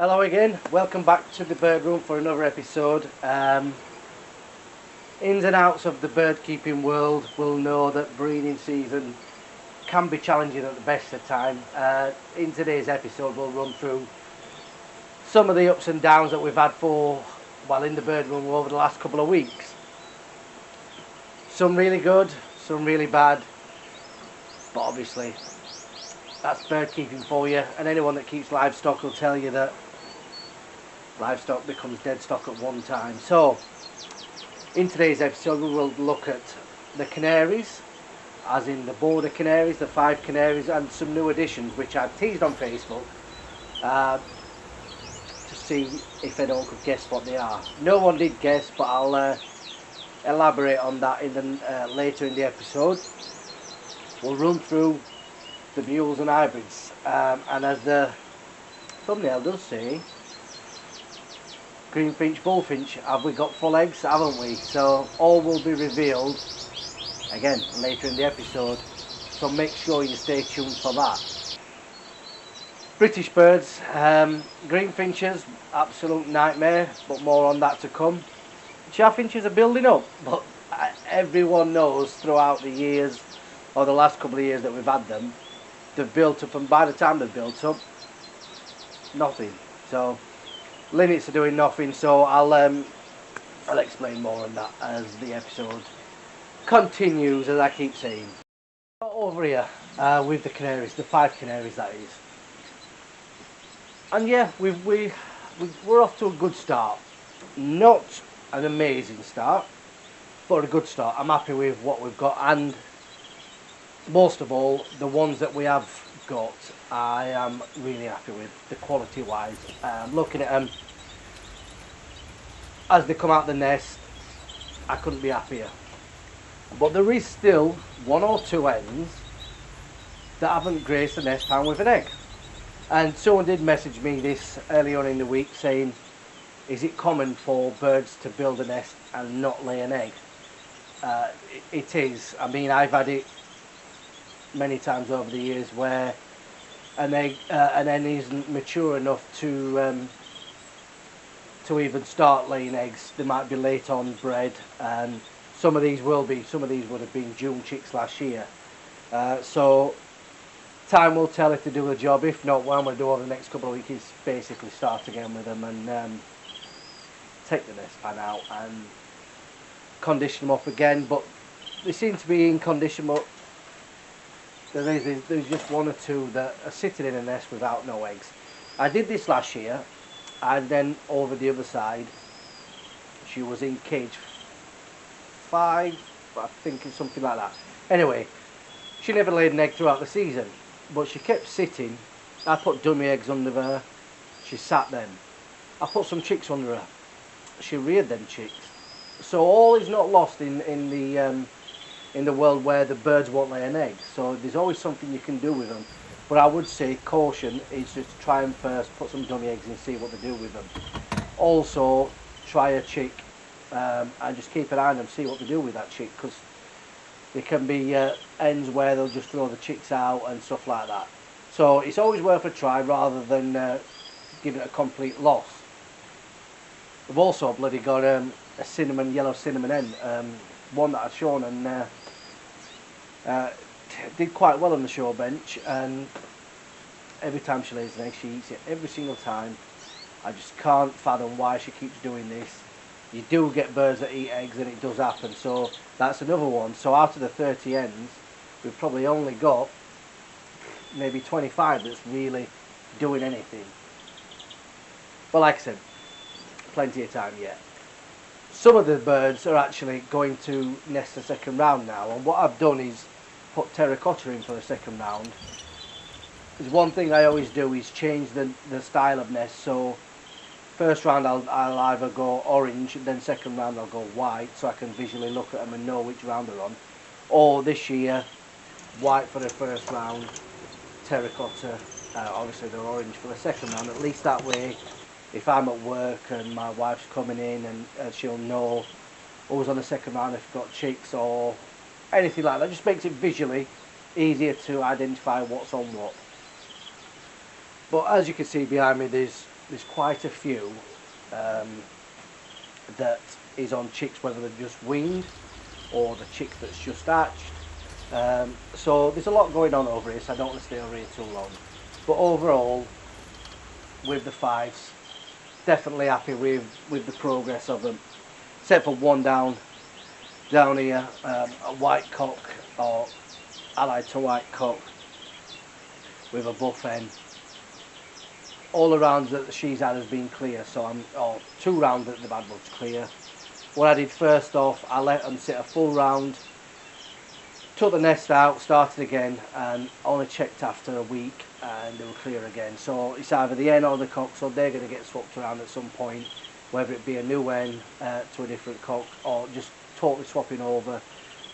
Hello again, welcome back to the bird room for another episode. Ins and outs of the bird keeping world will know that breeding season can be challenging at the best of time. In today's episode we'll run through some of the ups and downs that we've had in the bird room over the last couple of weeks. Some really good, some really bad, but obviously that's bird keeping for you, and anyone that keeps livestock will tell you that livestock becomes dead stock at one time. So in today's episode we will look at the canaries, as in the border canaries, the 5 canaries, and some new additions which I've teased on Facebook to see if anyone could guess what they are. No one did guess, but I'll elaborate on that later in the episode. We'll run through the Mules and Hybrids, and as the thumbnail does say, Greenfinch, Bullfinch, have we got full eggs, haven't we? So all will be revealed again later in the episode, so make sure you stay tuned for that. British birds, Greenfinches, absolute nightmare, but more on that to come. Chaffinches are building up, but everyone knows throughout the years, or the last couple of years that we've had them, they've built up, and by the time they've built up, nothing. So limits are doing nothing. So I'll explain more on that as the episode continues, as I keep saying. Over here with the canaries, the 5 canaries that is, and yeah, we're off to a good start. Not an amazing start, but a good start. I'm happy with what we've got, and most of all, the ones that we have got, I am really happy with, the quality wise. Looking at them as they come out the nest, I couldn't be happier. But there is still 1 or 2 hens that haven't graced the nest pan with an egg. And someone did message me this early on in the week saying, is it common for birds to build a nest and not lay an egg? It is. I mean, I've had it many times over the years where an hen isn't mature enough to even start laying eggs. They might be late on bred, and some of these will be. Some of these would have been June chicks last year. So time will tell if they do the job. If not, what I'm going to do over the next couple of weeks is basically start again with them and take the nest pan out and condition them up again. But they seem to be in condition, but there's just 1 or 2 that are sitting in a nest without no eggs. I did this last year, and then over the other side she was in cage 5, I think it's something like that. Anyway, she never laid an egg throughout the season, but she kept sitting. I put dummy eggs under her, she sat them. I put some chicks under her, she reared them chicks. So all is not lost in the world where the birds won't lay an egg. So there's always something you can do with them. But I would say caution is just try them first, put some dummy eggs and see what they do with them. Also try a chick and just keep an eye on them, see what they do with that chick, because there can be hens where they'll just throw the chicks out and stuff like that. So it's always worth a try rather than giving it a complete loss. We've also bloody got a yellow cinnamon hen, one that I've shown, and did quite well on the show bench, and every time she lays an egg she eats it, every single time. I just can't fathom why she keeps doing this. You do get birds that eat eggs, and it does happen, so that's another one. So out of the 30 hens, we've probably only got maybe 25 that's really doing anything. But like I said, plenty of time yet. Some of the birds are actually going to nest the second round now, and what I've done is put terracotta in for the second round. Because one thing I always do is change the style of nest. So first round I'll either go orange, then second round I'll go white, so I can visually look at them and know which round they're on. Or this year, white for the first round, terracotta, obviously they're orange for the second round. At least that way, if I'm at work and my wife's coming in, and she'll know who's on the second round, if you've got chicks or anything like that. Just makes it visually easier to identify what's on what. But as you can see behind me, there's there's quite a few that is on chicks, whether they're just weaned or the chick that's just hatched. So there's a lot going on over here, so I don't want to stay over here too long. But overall, with the fives, definitely happy with the progress of them, except for one down here, a white cock, or allied to white cock, with a buff hen. All the rounds that she's had has been clear, so or 2 rounds that the bad one's clear. What I did first off, I let them sit a full round, took the nest out, started again, and only checked after a week and they were clear again. So it's either the hen or the cock, so they're going to get swapped around at some point, whether it be a new hen to a different cock, or just totally swapping over,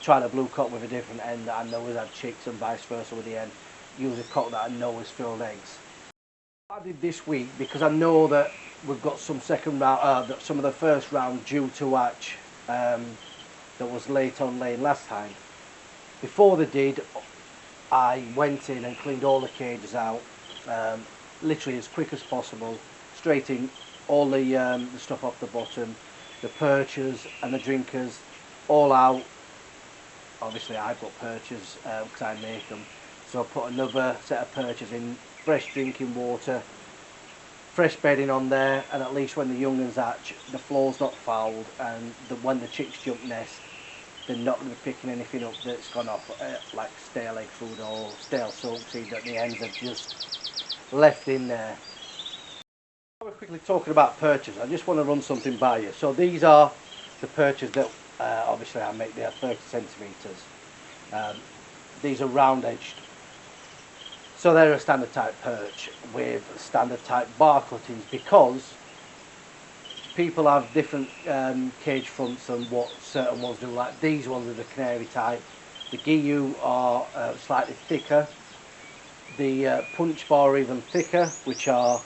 trying a blue cock with a different hen that I know has had chicks, and vice versa with the hen, use a cock that I know has filled eggs. I did this week because I know that we've got some second round, some of the first round due to hatch that was late on laying last time. Before they did, I went in and cleaned all the cages out, literally as quick as possible, straight in, all the stuff off the bottom, the perchers and the drinkers, all out. Obviously I've got perchers because I make them, so I put another set of perchers in, fresh drinking water, fresh bedding on there, and at least when the young ones hatch, the floor's not fouled, and when the chicks jump nest, they're not going to be picking anything up that's gone off, like stale egg food or stale soap seed that the hens have just left in there. While we're quickly talking about perchers, I just want to run something by you. So these are the perchers that obviously I make. They are 30 centimetres. These are round edged. So they're a standard type perch with standard type bar cuttings, because people have different cage fronts and what certain ones do. Like these ones are the canary type. The Giyu are slightly thicker. The punch bar are even thicker, which are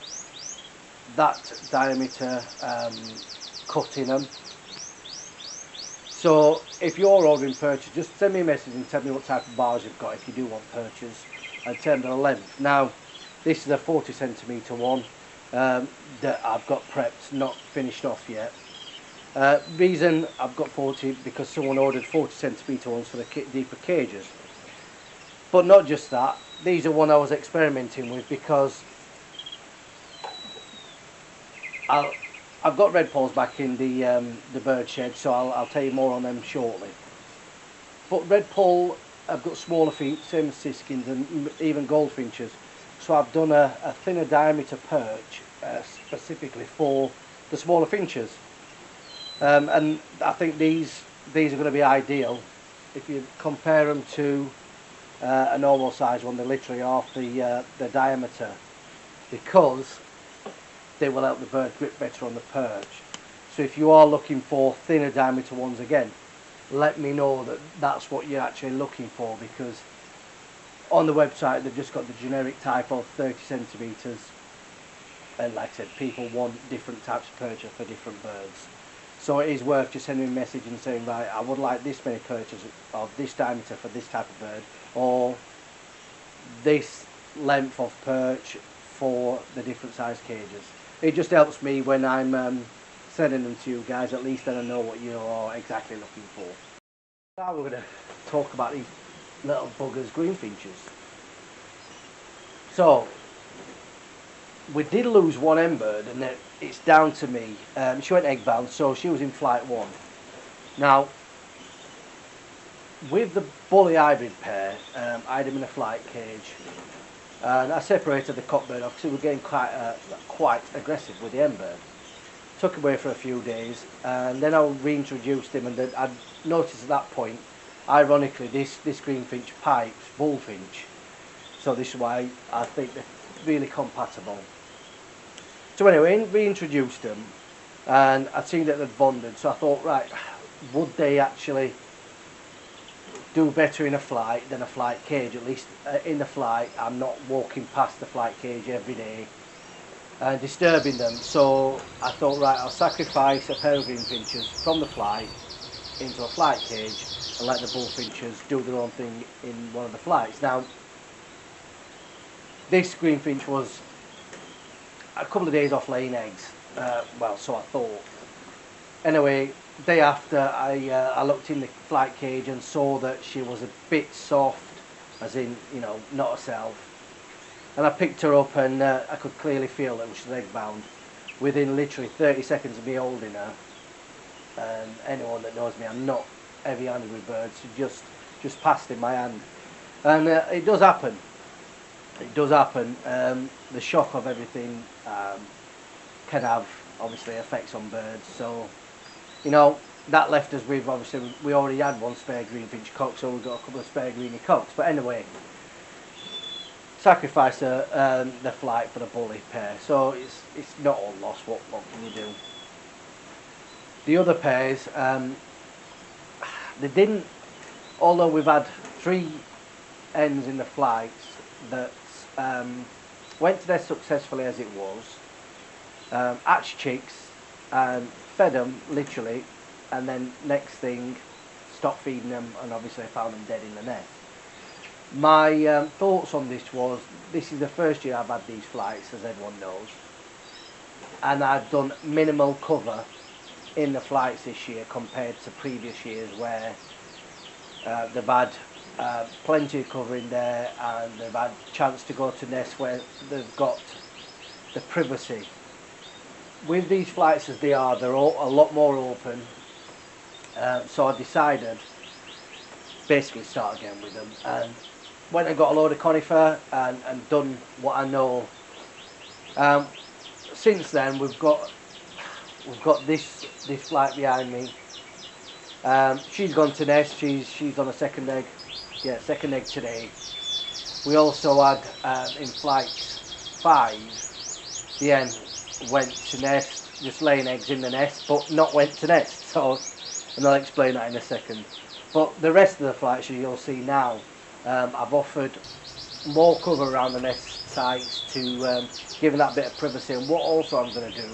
that diameter cut in them. So if you're ordering perches, just send me a message and tell me what type of bars you've got if you do want perches, and tell me the length. Now this is a 40 centimetre one that I've got prepped, not finished off yet. Reason I've got 40 because someone ordered 40 centimetre ones for the deeper cages. But not just that, these are one I was experimenting with because I've got red poles back in the bird shed, so I'll tell you more on them shortly. But red pole, I've got smaller feet, same as siskins and even goldfinches. So I've done a thinner diameter perch specifically for the smaller finches. And I think these are going to be ideal if you compare them to a normal size one. They're literally half the diameter, because they will help the bird grip better on the perch. So if you are looking for thinner diameter ones, again, let me know that that's what you're actually looking for, because on the website they've just got the generic type of 30 centimetres, and like I said, people want different types of perches for different birds. So it is worth just sending a message and saying, right, I would like this many perches of this diameter for this type of bird, or this length of perch for the different size cages. It just helps me when I'm sending them to you guys, at least then I know what you're exactly looking for. Now we're going to talk about these little buggers, greenfinches. So we did lose one hen bird, and it's down to me. She went egg bound, so she was in flight 1. Now with the bully hybrid pair, I had him in a flight cage, and I separated the cock bird off because he was getting quite aggressive with the hen bird. Took him away for a few days, and then I reintroduced him, and I noticed at that point, ironically, this Greenfinch pipes Bullfinch. So this is why I think they're really compatible. So anyway, reintroduced them, and I'd seen that they'd bonded, so I thought, right, would they actually do better in a flight than a flight cage? At least in the flight, I'm not walking past the flight cage every day and disturbing them. So I thought, right, I'll sacrifice a pair of greenfinches from the flight into a flight cage and let the bullfinches do their own thing in one of the flights. Now this greenfinch was a couple of days off laying eggs. Well, so I thought. Anyway, day after, I looked in the flight cage and saw that she was a bit soft, as in, you know, not herself. And I picked her up, and I could clearly feel that she was egg bound within literally 30 seconds of me holding her. And anyone that knows me, I'm not heavy-handed with birds. She just passed in my hand, and it does happen. It does happen. The shock of everything can have obviously effects on birds. So, you know, that left us with, obviously we already had one spare Greenfinch cock, so we've got a couple of spare greeny cocks. But anyway, sacrifice the flight for the bully pair. So it's not all lost. What can you do? The other pairs, they didn't. Although we've had 3 hens in the flights that went to nest successfully as it was, hatched chicks and fed them literally, and then next thing stopped feeding them, and obviously I found them dead in the nest. My thoughts on this was, this is the first year I've had these flights, as everyone knows, and I've done minimal cover in the flights this year compared to previous years where they've had plenty of cover in there, and they've had chance to go to nests where they've got the privacy. With these flights as they are, they're all a lot more open, so I decided basically start again with them, and went and got a load of conifer and done what I know. Since then we've got this flight behind me. She's gone to nest. She's on a second egg. Yeah, second egg today. We also had in flight 5, the hen went to nest, just laying eggs in the nest, but not went to nest. So, and I'll explain that in a second. But the rest of the flights, as you'll see now, I've offered more cover around the nest sites to give them that bit of privacy. And what also I'm going to do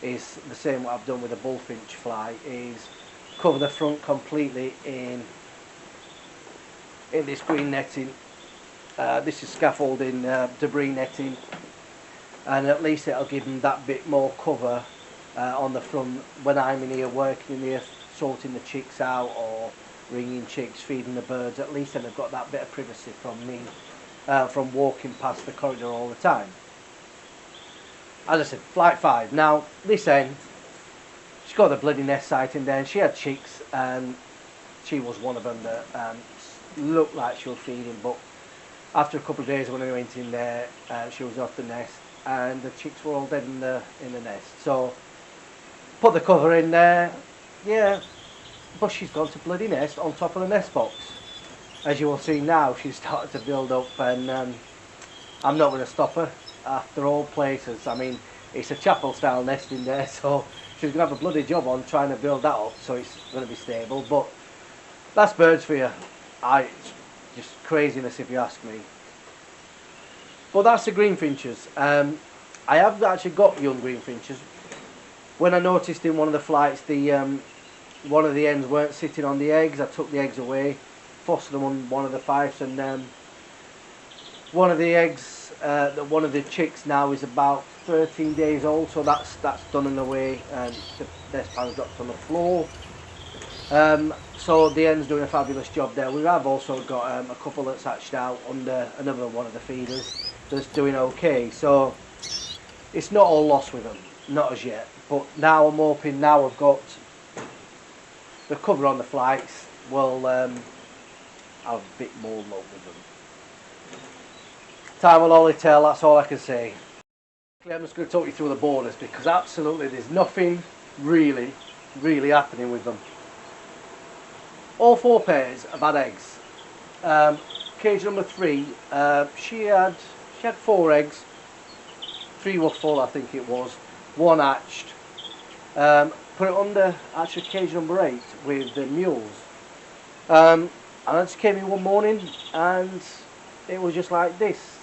is the same what I've done with the Bullfinch fly, is cover the front completely in this green netting. This is scaffolding, debris netting, and at least it'll give them that bit more cover on the front when I'm in here working in here, sorting the chicks out or ringing chicks, feeding the birds. At least then they've got that bit of privacy from me, from walking past the corridor all the time. As I said, flight 5. Now this hen, she's got the bloody nest site in there, and she had chicks, and she was one of them that looked like she was feeding, but after a couple of days when I went in there, she was off the nest, and the chicks were all dead in the nest. So put the cover in there, yeah, but she's gone to bloody nest on top of the nest box. As you will see now, she's started to build up, and I'm not going to stop her after all places. I mean, it's a chapel style nest in there, so she's going to have a bloody job on trying to build that up, so it's going to be stable. But that's birds for you. It's just craziness if you ask me. But that's the Greenfinches. I have actually got young Greenfinches. When I noticed in one of the flights one of the hens weren't sitting on the eggs, I took the eggs away, fostered them on one of the fives, and one of the eggs, one of the chicks now is about 13 days old, so that's done and away, and the nest pan's dropped on the floor. So the hen's doing a fabulous job there. We have also got a couple that's hatched out under another one of the feeders that's doing okay. So it's not all lost with them, not as yet. But now I'm hoping, now I've got the cover on the flights, we'll have a bit more luck with them. Time will only tell, that's all I can say. I'm just going to talk you through the borders, because absolutely there's nothing really happening with them. All 4 pairs have had eggs. Cage number 3, she had 4 eggs. 3 were full, I think it was. 1 hatched. Put it under actually cage number 8 with the mules. And I just came in one morning and it was just like this.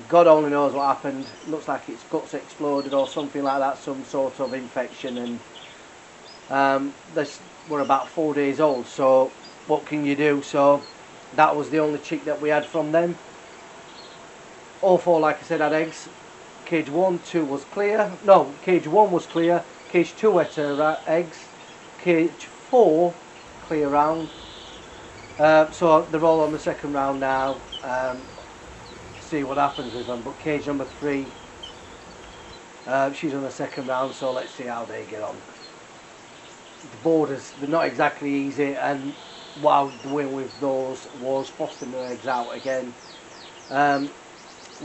God only knows what happened. Looks like its guts exploded or something like that, some sort of infection, and this were about 4 days old, so what can you do? So that was the only chick that we had from them. All 4, like I said, had eggs. Cage 1, 2 was clear. No, cage 1 was clear. Cage 2 had her eggs. Cage 4 clear round. So they're all on the second round now. See what happens with them. But cage number 3, she's on the second round. So let's see how they get on. The borders, they're not exactly easy, and what I was doing with those was fostering the eggs out again.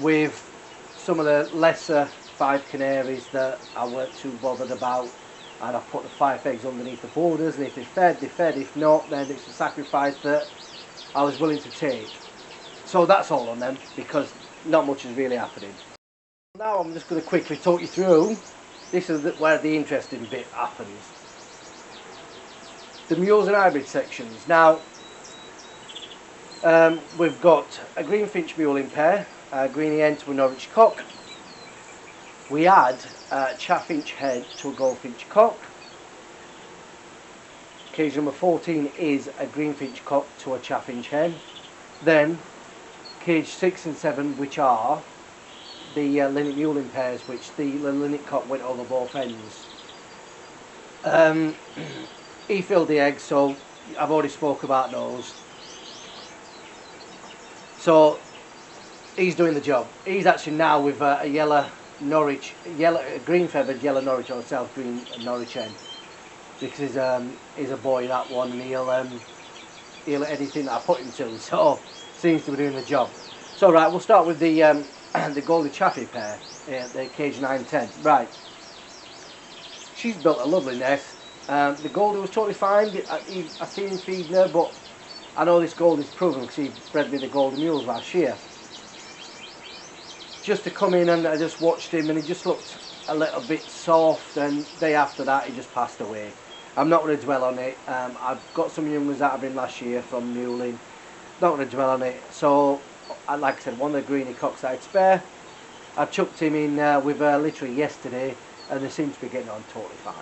With some of the lesser 5 canaries that I weren't too bothered about, and I put the 5 eggs underneath the borders, and if they fed, they fed. If not, then it's a sacrifice that I was willing to take. So that's all on them, because not much is really happening. Now I'm just going to quickly talk you through, this is where the interesting bit happens. The Mules and Hybrids sections. Now, we've got a Greenfinch mule in pair, a Greenie hen to a Norwich cock. We add a Chaffinch hen to a Goldfinch cock. Cage number 14 is a Greenfinch cock to a Chaffinch hen. Then cage 6 and 7, which are the linnet mule in pairs, which the linnet cock went over both ends. He filled the eggs, so I've already spoke about those. So he's doing the job. He's actually now with a yellow Norwich, green feathered yellow Norwich or South Green Norwich hen, because he's a boy, that one, and he'll anything that I put him to. So seems to be doing the job. So right, we'll start with the the Goldie Chaffy pair, the cage 9-10. Right, she's built a lovely nest. The Goldie was totally fine. I seen him feeding her, but I know this Goldie's proven because he bred me the Goldie mules last year. Just to come in, and I just watched him, and he just looked a little bit soft, and day after that he just passed away. I'm not going to dwell on it. I've got some young ones out of him last year from muling. Not going to dwell on it. So, like I said, one of the greenie cocks I'd spare, I chucked him in with her literally yesterday, and they seem to be getting on totally fine.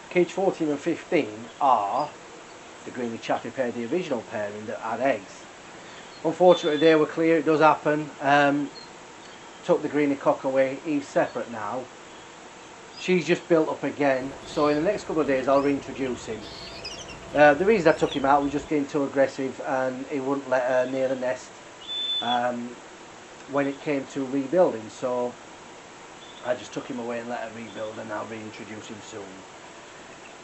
Cage 14 and 15 are the Greenie Chaffy pair, the original pairing that had eggs. Unfortunately they were clear, it does happen. Took the Greenie cock away, he's separate now. She's just built up again, so in the next couple of days I'll reintroduce him. The reason I took him out was just getting too aggressive, and he wouldn't let her near the nest when it came to rebuilding, so I just took him away and let her rebuild, and I'll reintroduce him soon.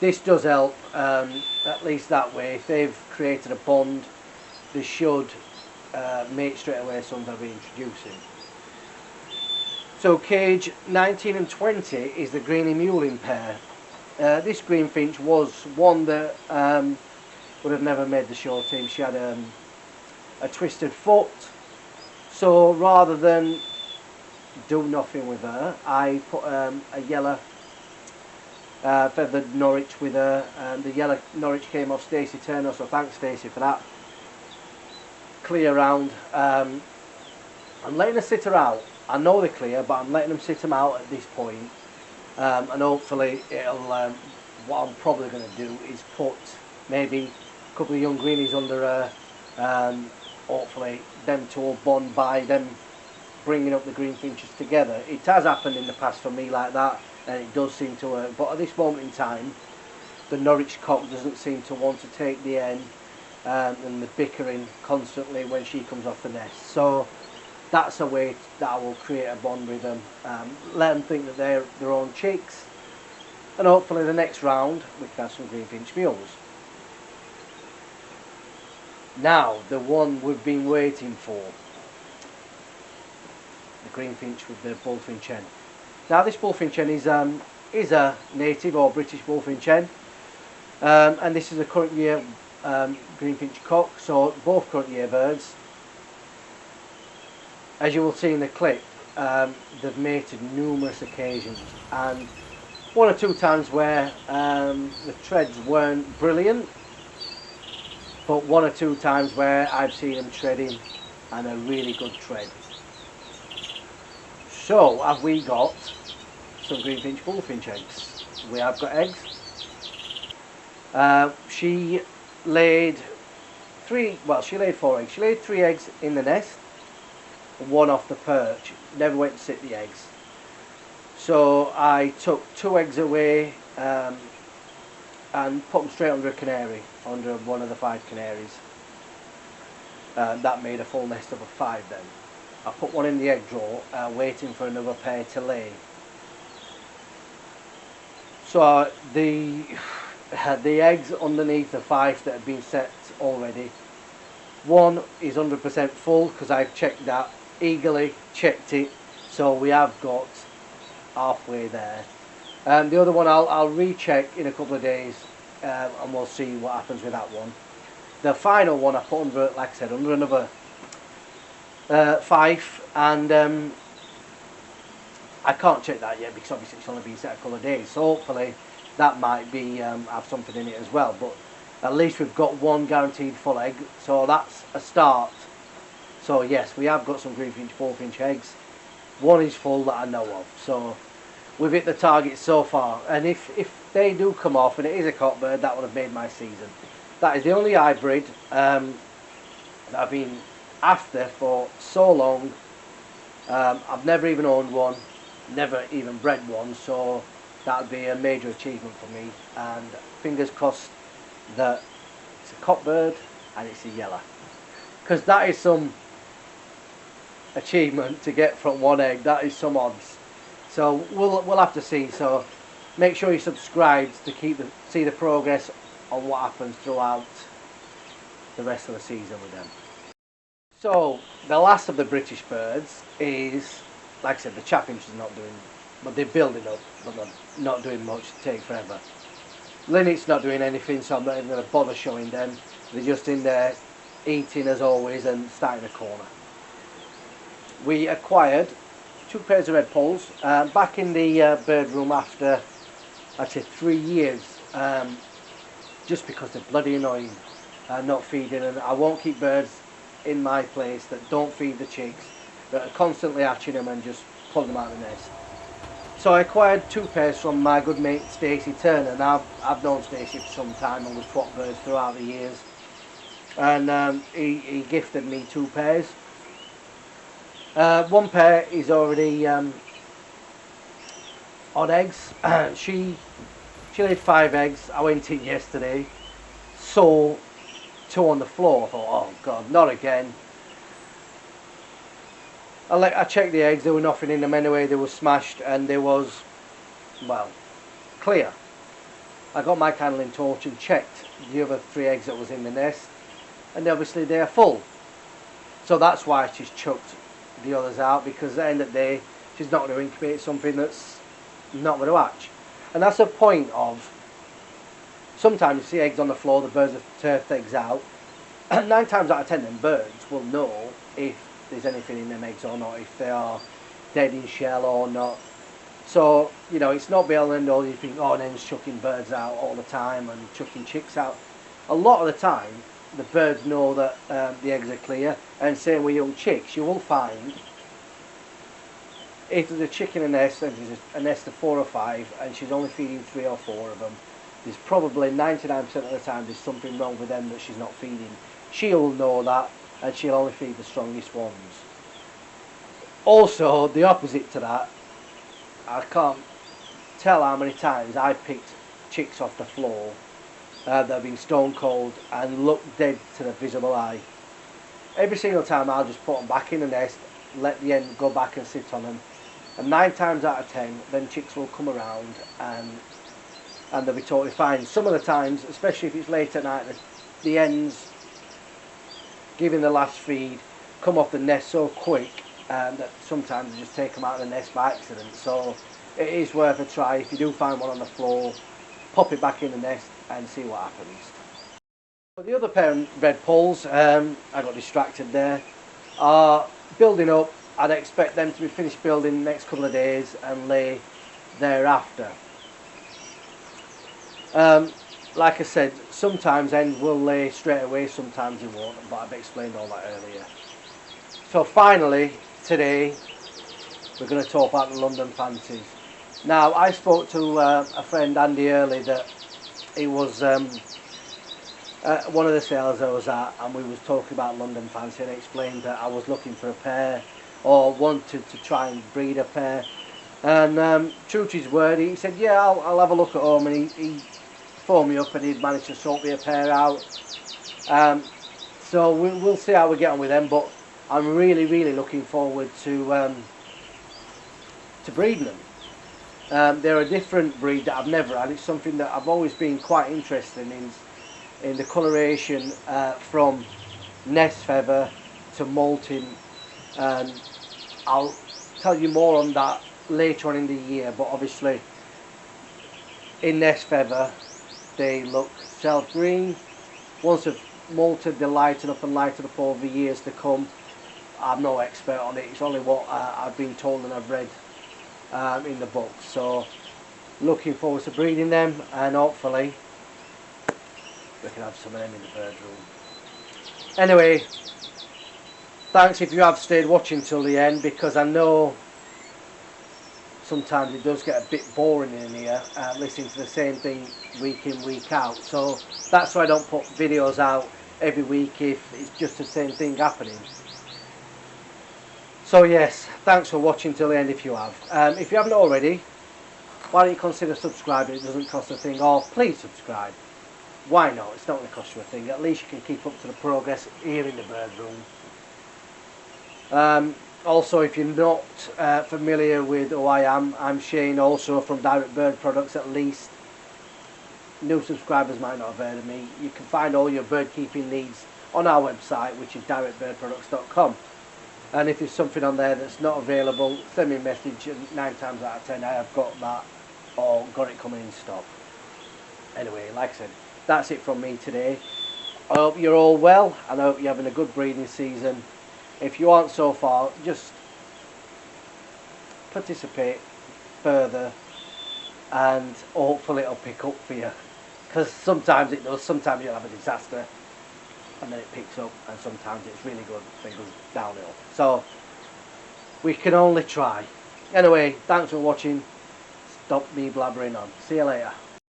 This does help, at least that way. If they've created a bond, they should mate straight away as soon as I reintroduce him. So cage 19 and 20 is the Greenie Muling pair. This Greenfinch was one that would have never made the show team. She had a twisted foot, so rather than do nothing with her, I put a yellow feathered Norwich with her. The yellow Norwich came off Stacey Turner, so thanks Stacey for that. Clear round. I'm letting her sit her out. I know they're clear, but I'm letting them sit them out at this point. And hopefully it'll, what I'm probably going to do is put maybe a couple of young greenies under her, hopefully them two will bond by them bringing up the Greenfinches together. It has happened in the past for me like that, and it does seem to work, but at this moment in time the Norwich cock doesn't seem to want to take the hen, and they're bickering constantly when she comes off the nest. So that's a way that I will create a bond with them, let them think that they're their own chicks, and hopefully the next round we can have some Greenfinch mules. Now the one we've been waiting for, the Greenfinch with the Bullfinch hen. Now this Bullfinch hen is a native or British Bullfinch hen, and this is a current year Greenfinch cock, so both current year birds. As you will see in the clip, they've mated numerous occasions, and one or two times where the treads weren't brilliant, but one or two times where I've seen them treading and a really good tread. So have we got some Greenfinch Bullfinch eggs? We have got eggs. She laid 4 eggs. She laid 3 eggs in the nest. one off the perch, never went to sit the eggs. So I took 2 eggs away and put them straight under a canary, under one of the 5 canaries. That made a full nest of a 5 then. I put one in the egg drawer, waiting for another pair to lay. So the eggs underneath the 5 that had been set already, one is 100% full because I've checked that, eagerly checked it, so we have got halfway there. The other one I'll recheck in a couple of days, and we'll see what happens with that one. The final one I put under, like I said, under another 5, and I can't check that yet because obviously it's only been set a couple of days, so hopefully that might be have something in it as well. But at least we've got one guaranteed full egg, so that's a start. So yes, we have got some Greenfinch, Bullfinch eggs. One is full that I know of, so we've hit the target so far. And if they do come off and it is a cockbird, that would have made my season. That is the only hybrid that I've been after for so long. I've never even owned one, never even bred one, so that would be a major achievement for me. And fingers crossed that it's a cockbird and it's a yellow, because that is some achievement to get from one egg. That is some odds. So we'll have to see. So make sure you subscribe to see the progress on what happens throughout the rest of the season with them. So the last of the British birds is, like I said, the chaffinch is not doing, but they're building up, but they're not doing much, to take forever. Linnet's not doing anything, so I'm not even going to bother showing them. They're just in there eating as always and starting a corner. We acquired 2 pairs of red poles back in the bird room after, I'd say, 3 years, just because they're bloody annoying, not feeding, and I won't keep birds in my place that don't feed the chicks, that are constantly hatching them and just pulling them out of the nest. So I acquired 2 pairs from my good mate Stacey Turner. Now I've known Stacey for some time and we've swapped birds throughout the years, and he gifted me 2 pairs. One pair is already on eggs. She laid 5 eggs. I went in yesterday, saw 2 on the floor. I thought, oh god, not again. I checked the eggs, there was nothing in them anyway. They were smashed and there was, well, clear. I got my candling torch and checked the other 3 eggs that was in the nest, and obviously they are full. So that's why she's chucked the others out, because at the end of the day she's not going to incubate something that's not going to hatch. And that's the point of, sometimes you see eggs on the floor, the birds have turfed eggs out, and 9 times out of 10 them birds will know if there's anything in them eggs or not, if they are dead in shell or not. So, you know, it's not be all and end all. You think, oh, Nen's chucking birds out all the time and chucking chicks out. A lot of the time the birds know that the eggs are clear, and same with young chicks. You will find if there's a chick in a nest and there's a nest of 4 or 5 and she's only feeding 3 or 4 of them, there's probably 99% of the time there's something wrong with them that she's not feeding. She'll know that, and she'll only feed the strongest ones. Also, the opposite to that, I can't tell how many times I picked chicks off the floor that have been stone cold and look dead to the visible eye. Every single time I'll just put them back in the nest, let the hen go back and sit on them, and 9 times out of 10 then chicks will come around and they'll be totally fine. Some of the times, especially if it's late at night, the hens giving the last feed come off the nest so quick that sometimes you just take them out of the nest by accident. So it is worth a try. If you do find one on the floor, pop it back in the nest and see what happens. For the other pair of red poles, I got distracted there, are building up. I'd expect them to be finished building the next couple of days and lay thereafter. Like I said, sometimes hens will lay straight away, sometimes they won't, but I've explained all that earlier. So finally, today, we're going to talk about the London Fancies. Now, I spoke to a friend, Andy Early, that he was one of the sales I was at, and we was talking about London Fancy, and explained that I was looking for a pair or wanted to try and breed a pair. And true to his word, he said, yeah, I'll have a look at home, and he phoned me up and he'd managed to sort me a pair out. So we'll see how we get on with them, but I'm really looking forward to breeding them. They're a different breed that I've never had. It's something that I've always been quite interested in the coloration from nest feather to molting, and I'll tell you more on that later on in the year. But obviously in nest feather they look self green. Once they've molted, they lighten up over years to come. I'm no expert on it, it's only what I've been told and I've read in the book. So looking forward to breeding them, and hopefully we can have some of them in the bird room. Anyway, thanks if you have stayed watching till the end, because I know sometimes it does get a bit boring in here listening to the same thing week in week out. So that's why I don't put videos out every week if it's just the same thing happening. So yes, thanks for watching till the end if you have. If you haven't already, why don't you consider subscribing? It doesn't cost a thing. Or please subscribe. Why not? It's not going to cost you a thing. At least you can keep up to the progress here in the bird room. Also, if you're not familiar with who I am, I'm Shane, also from Direct Bird Products. At least new subscribers might not have heard of me. You can find all your bird keeping needs on our website, which is directbirdproducts.com. And if there's something on there that's not available, send me a message, and 9 times out of 10 I have got that or got it coming in stock. Anyway, like I said, that's it from me today. I hope you're all well, and I hope you're having a good breeding season. If you aren't so far, just participate further and hopefully it'll pick up for you, because sometimes it does. Sometimes you'll have a disaster and then it picks up, and sometimes it's really good and it goes downhill. So we can only try. Anyway, thanks for watching. Stop me blabbering on. See you later.